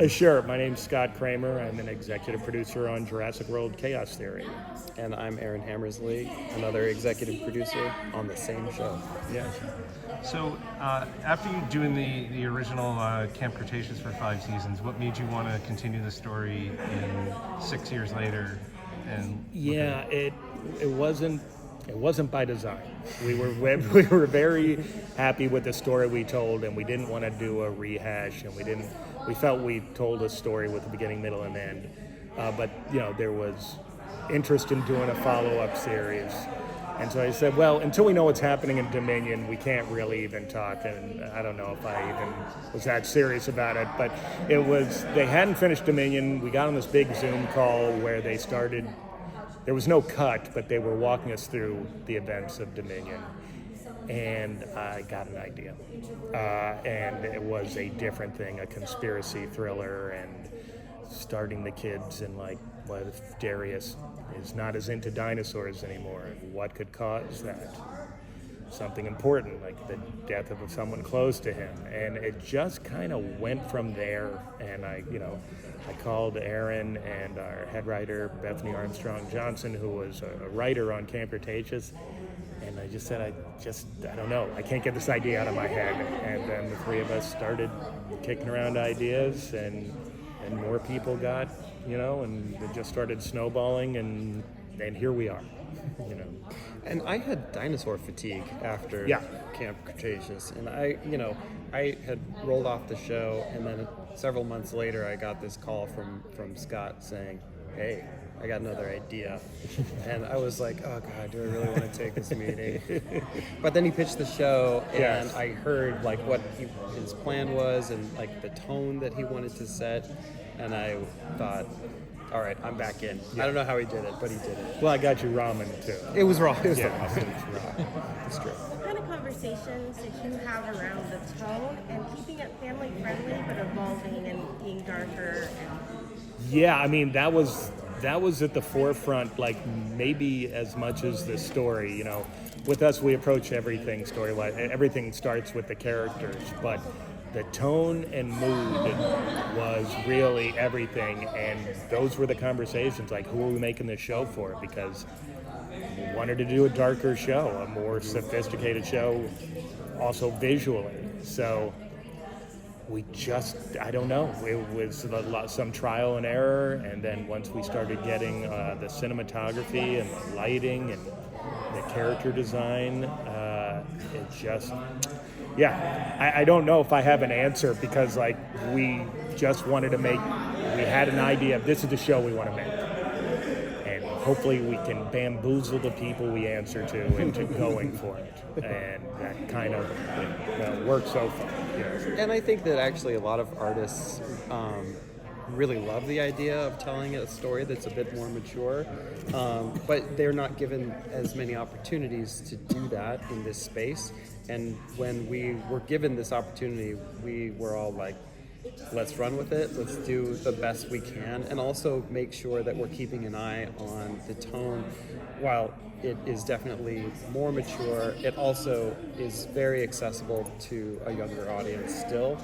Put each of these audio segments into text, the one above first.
Sure. My name's Scott Kreamer. I'm an executive producer on Jurassic World Chaos Theory. And I'm Aaron Hammersley, another executive producer on the same show. Yes. So, after you doing the original Camp Cretaceous for 5 seasons, what made you want to continue the story in 6 years later? And Yeah, it wasn't by design. We were very happy with the story we told, and we didn't want to do a rehash, and we felt we told a story with a beginning, middle, and end. But there was interest in doing a follow-up series. And so I said, well, until we know what's happening in Dominion, we can't really even talk. And I don't know if I even was that serious about it. But they hadn't finished Dominion. We got on this big Zoom call where they started. There was no cut, but they were walking us through the events of Dominion. And I got an idea. And it was a different thing, a conspiracy thriller, and starting the kids and what if Darius is not as into dinosaurs anymore, and what could cause that? Something important, like the death of someone close to him. And it just kind of went from there. And I called Aaron and our head writer, Bethany Armstrong Johnson, who was a writer on Camp Cretaceous. And I just said, I don't know. I can't get this idea out of my head. And then the three of us started kicking around ideas, and more people got, and it just started snowballing, and here we are, And I had dinosaur fatigue after Camp Cretaceous, and I had rolled off the show, and then several months later I got this call from Scott saying, hey, I got another idea. And I was like, oh God, do I really want to take this meeting? But then he pitched the show, and I heard what his plan was, and the tone that he wanted to set, and I thought, all right, I'm back in. I don't know how he did it, but he did it. Well, I got you ramen too. It was raw. It was Yeah, raw. it was raw. It's true. What kind of conversations did you have around the tone and keeping it family friendly but evolving and being darker? Yeah, I mean that was at the forefront, maybe as much as the story. With us, we approach everything story-wise. Everything starts with the characters, but the tone and mood was really everything, and those were the conversations. Who are we making this show for? Because we wanted to do a darker show, a more sophisticated show, also visually. So we I don't know. It was some trial and error, and then once we started getting the cinematography and the lighting and the character design, it just... Yeah, I don't know if I have an answer, because we just wanted to we had an idea of this is the show we want to make. And hopefully we can bamboozle the people we answer to into going for it. And that kind of worked so far. And I think that actually a lot of artists really love the idea of telling a story that's a bit more mature, but they're not given as many opportunities to do that in this space. And when we were given this opportunity, we were all like, let's run with it, let's do the best we can, and also make sure that we're keeping an eye on the tone. While it is definitely more mature, it also is very accessible to a younger audience still.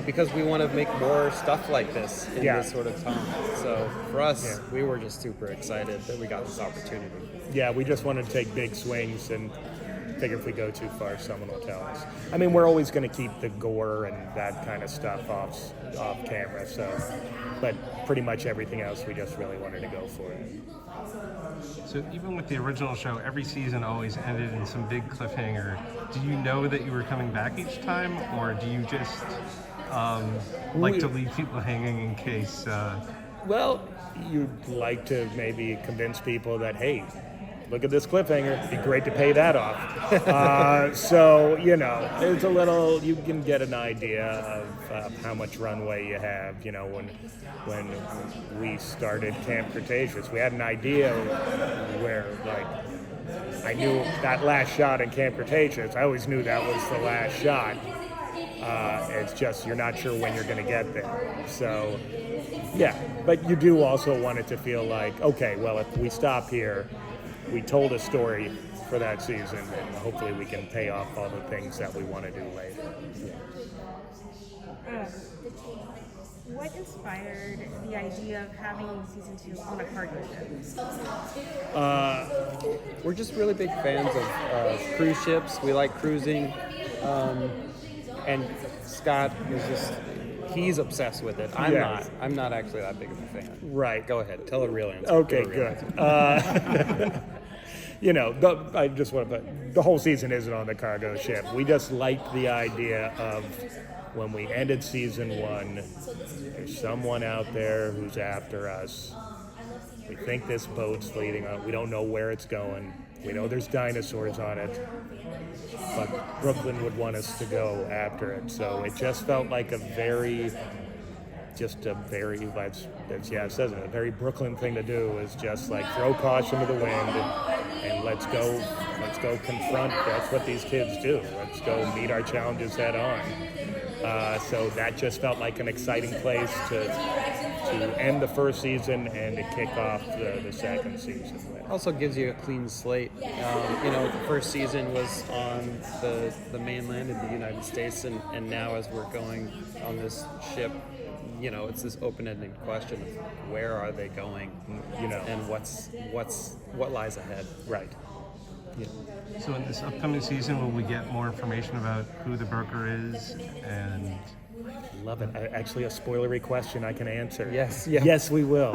Because we want to make more stuff like this in this sort of time. So for us, we were just super excited that we got this opportunity. Yeah, we just wanted to take big swings, and figure if we go too far, someone will tell us. I mean, we're always going to keep the gore and that kind of stuff off camera, but pretty much everything else, we just really wanted to go for it. So even with the original show, every season always ended in some big cliffhanger. Do you know that you were coming back each time, or do you just like to leave people hanging in case? Well, you'd like to maybe convince people that, hey, look at this cliffhanger, it'd be great to pay that off. So, it's a little, you can get an idea of how much runway you have. When we started Camp Cretaceous, we had an idea where, I knew that last shot in Camp Cretaceous, I always knew that was the last shot. It's just you're not sure when you're going to get there. So, yeah, but you do also want it to feel like, okay, well, if we stop here, we told a story for that season, and hopefully we can pay off all the things that we want to do later. Yeah. inspired the idea of having season 2 on a cargo ship? We're just really big fans of cruise ships. We like cruising, and Scott is just—he's obsessed with it. I'm Yeah. not. I'm not actually that big of a fan. Right. Go ahead. Tell a real answer. Okay, Tell a real good. answer. You know, I just want to put the whole season isn't on the cargo ship. We just liked the idea of when we ended season 1, there's someone out there who's after us. We think this boat's leading on. We don't know where it's going. We know there's dinosaurs on it, but Brooklyn would want us to go after it. So it just felt like a very, it says it, a very Brooklyn thing to do is just like throw caution to the wind and let's go confront. That's what these kids do. Let's go meet our challenges head on. So that just felt like an exciting place to end the first season and to kick off the second season with. Also gives you a clean slate. The first season was on the mainland in the United States, and now as we're going on this ship, it's this open-ended question of where are they going, and what lies ahead. Right. Yeah. So in this upcoming season, will we get more information about who the broker is? And Love it. Actually, a spoilery question I can answer. Yes, yeah. Yes, we will.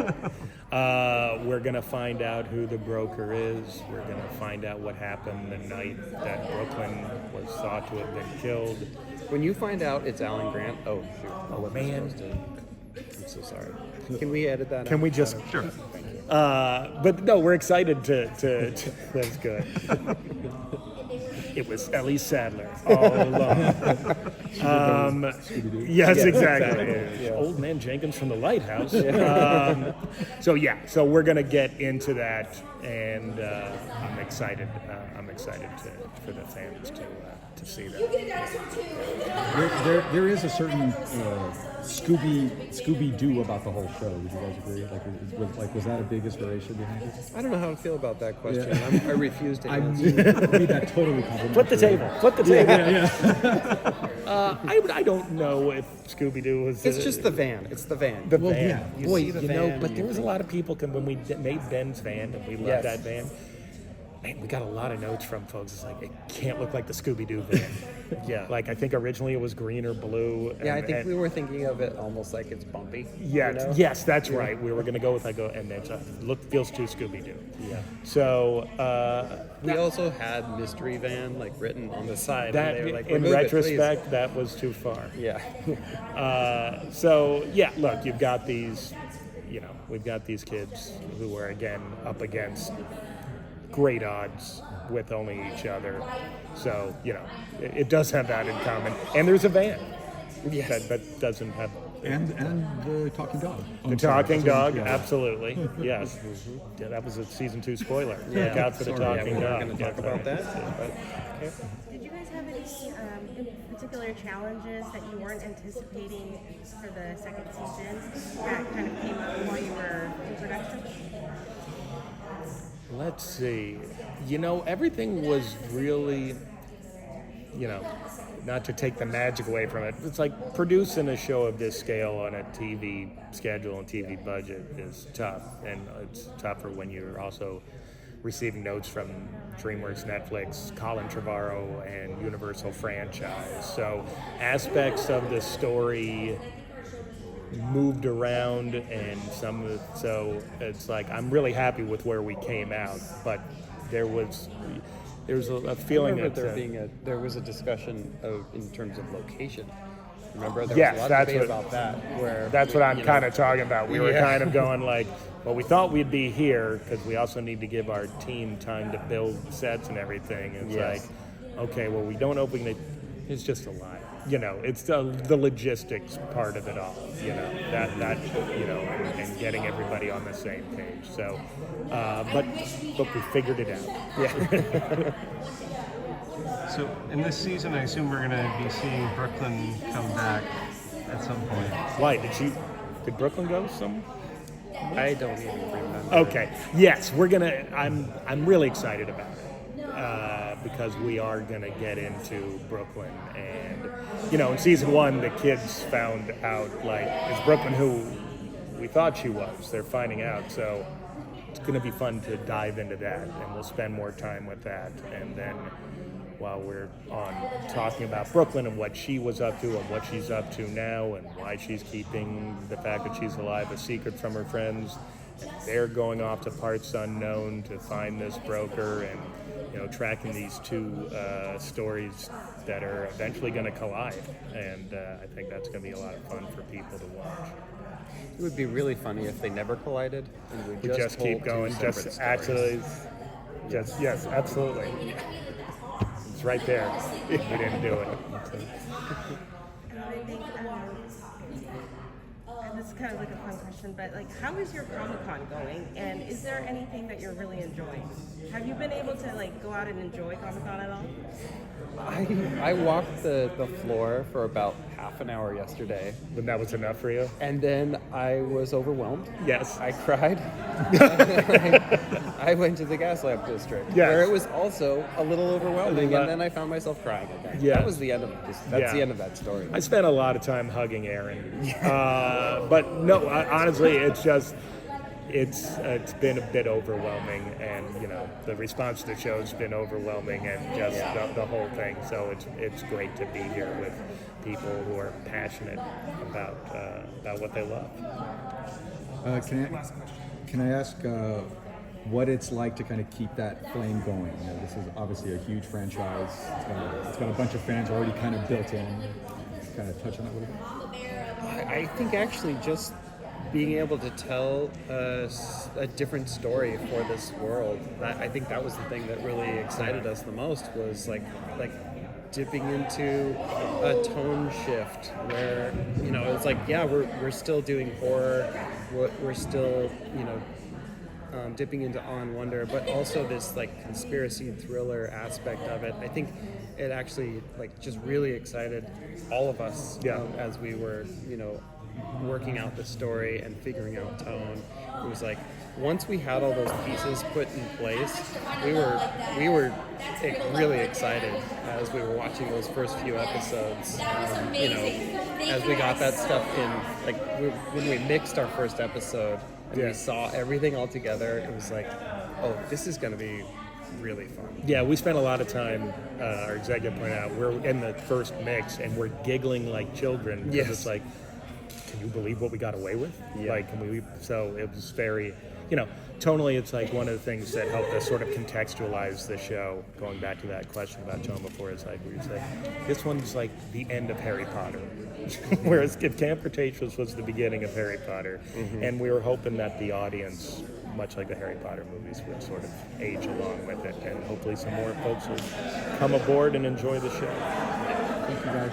We're going to find out who the broker is. We're going to find out what happened the night that Brooklyn was thought to have been killed. When you find out it's Alan Grant, oh shoot! Oh, man. I'm so sorry. Can we edit that? Can out? we just... sure. But no, we're excited to that's good. It was Ellie Sadler all along. Yes, exactly. Old man Jenkins from the Lighthouse. So we're gonna get into that, and I'm excited. For the fans to see that. There is a certain Scooby-Doo about the whole show. Would you guys agree? Was that a big inspiration behind it? I don't know how to feel about that question. I refuse to I answer. mean that totally complimentary. Flip the table. Flip the table. Yeah. I don't know if Scooby-Doo was. It's just the van. It's the van. The Well, van. yeah. You Boy, see the you know, van, but you there was a think- lot of people when we made Ben's van, and we loved Yes. that van. Man, we got a lot of notes from folks. It's like, it can't look like the Scooby-Doo van. Yeah. Like, I think originally it was green or blue. Yeah, I and- think and- we were thinking of it almost like it's bumpy. Yeah, you know? yes, that's right. We were going to go with and then feels too Scooby-Doo. Yeah. So We also had mystery van written on the side. that, and they were like, in "Remove it, please." retrospect, that was too far. Yeah. Look, you've got these, we've got these kids who are again up against great odds with only each other. So, it does have that in common. And there's a van that doesn't have And the talking dog. the talking dog, absolutely. Yes. Yeah, that was a season 2 spoiler. Look out for the talking we're dog. going to talk about that. Did you guys have any in particular challenges that you weren't anticipating for the second season that kind of came up while you were in production? Let's see. Everything was really, not to take the magic away from it. It's like producing a show of this scale on a TV schedule and TV budget is tough. And it's tougher when you're also receiving notes from DreamWorks, Netflix, Colin Trevorrow, and Universal franchise. So aspects of the story moved around, and so it's like I'm really happy with where we came out, but there was a feeling I that remember there was a discussion in terms of location. Remember, there Yes, was a lot of that's debate what- about that. Where that's what I'm kind of talking about. We were Yeah. kind of going like, well, we thought we'd be here because we also need to give our team time to build sets and everything. It's Yes. like, okay, well, we don't know if we can. It's just a lie. It's the logistics part of it all. And getting everybody on the same page. So, but we figured it out. Yeah. So in this season, I assume we're going to be seeing Brooklyn come back at some point. Why did Brooklyn go some? I don't even remember. Okay. Yes, we're gonna. I'm really excited about it. because we are going to get into Brooklyn. And, you know, in season 1, the kids found out, like, is Brooklyn who we thought she was? They're finding out. So it's going to be fun to dive into that, and we'll spend more time with that. And then while we're on talking about Brooklyn and what she was up to and what she's up to now and why she's keeping the fact that she's alive a secret from her friends, and they're going off to parts unknown to find this broker, and, you know, tracking these two stories that are eventually going to collide. And I think that's going to be a lot of fun for people to watch. It would be really funny if they never collided and we We just keep going, just actually, just, yes, absolutely. It's right there. We didn't do it. And I think, and this is kind of like a fun question, but like, how is your Comic-Con going? And is there anything that you're really enjoying? Have you been able to like go out and enjoy Comic-Con at all? I walked the floor for about half an hour yesterday, But that was enough for you? and then I was overwhelmed. Yes. I cried. I went to the gas lamp district, Yes. where it was also a little overwhelming, and then I found myself crying again. Yes. That was the end of this. That's Yeah. the end of that story. I spent a lot of time hugging Aaron. But no, honestly, it's just, it's been a bit overwhelming, and, you know, the response to the show's been overwhelming, and just the whole thing. So it's great to be here with people who are passionate about what they love. Can I ask what it's like to kind of keep that flame going? You know, this is obviously a huge franchise. It's got a bunch of fans already kind of built in. Kind of touch on that a little bit. I think actually just being able to tell a different story for this world, I think that was the thing that really excited us the most, was like dipping into a tone shift where, you know, it's like, yeah, we're still doing horror, we're still, you know, dipping into awe and wonder, but also this like conspiracy thriller aspect of it. I think it actually like just really excited all of us as we were, you know, working out the story and figuring out tone. It was like, once we had all those pieces put in place, we were really excited as we were watching those first few episodes. You know, as we got that stuff in, like when we mixed our first episode and we saw everything all together, it was like, oh, this is going to be really fun. Yeah, we spent a lot of time, our executive pointed out, we're in the first mix and we're giggling like children. Because it's like, can you believe what we got away with? Yeah. Like, so it was very, you know, tonally it's like one of the things that helped us sort of contextualize the show, going back to that question about tone before, it's like, we would say, this one's like the end of Harry Potter. Whereas Camp Cretaceous was the beginning of Harry Potter. Mm-hmm. And we were hoping that the audience, much like the Harry Potter movies, would sort of age along with it, and hopefully some more folks will come aboard and enjoy the show. Thank you guys.